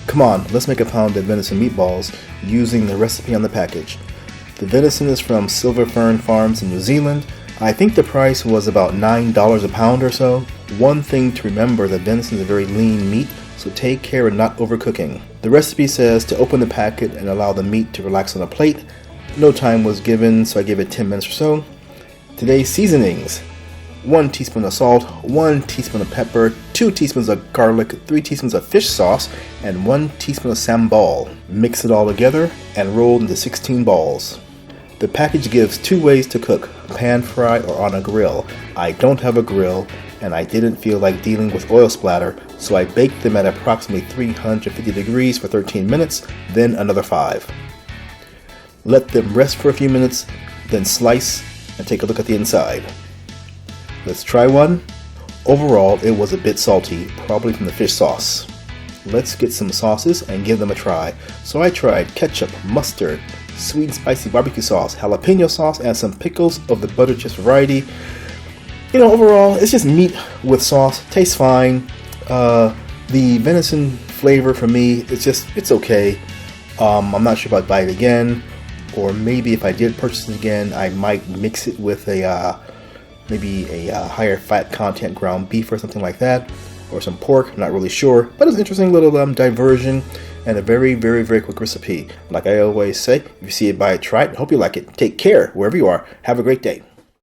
Come on, let's make a pound of venison meatballs using the recipe on the package. The venison is from Silver Fern Farms in New Zealand. I think the price was about $9 a pound or so. One thing to remember, that venison is a very lean meat, so take care of not overcooking. The recipe says to open the packet and allow the meat to relax on a plate. No time was given, so I gave it 10 minutes or so. Today's seasonings: 1 teaspoon of salt, 1 teaspoon of pepper, 2 teaspoons of garlic, 3 teaspoons of fish sauce, and 1 teaspoon of Sambol. Mix it all together and roll into 16 balls. The package gives 2 ways to cook: pan fry or on a grill. I don't have a grill, and I didn't feel like dealing with oil splatter, so I baked them at approximately 350 degrees for 13 minutes, then another 5. Let them rest for a few minutes, then slice and take a look at the inside. Let's try one. Overall, it was a bit salty, probably from the fish sauce. Let's get some sauces and give them a try. So I tried ketchup, mustard, sweet and spicy barbecue sauce, jalapeno sauce, and some pickles of the butter chips variety. Overall, it's just meat with sauce. Tastes fine. The venison flavor for me, it's okay. I'm not sure if I'd buy it again, or maybe if I did purchase it again, I might mix it with maybe a higher fat content ground beef or something like that, or some pork. I'm not really sure, but it's an interesting little diversion and a very, very, very quick recipe. Like I always say, if you see it, buy it, try it. Hope you like it. Take care wherever you are. Have a great day.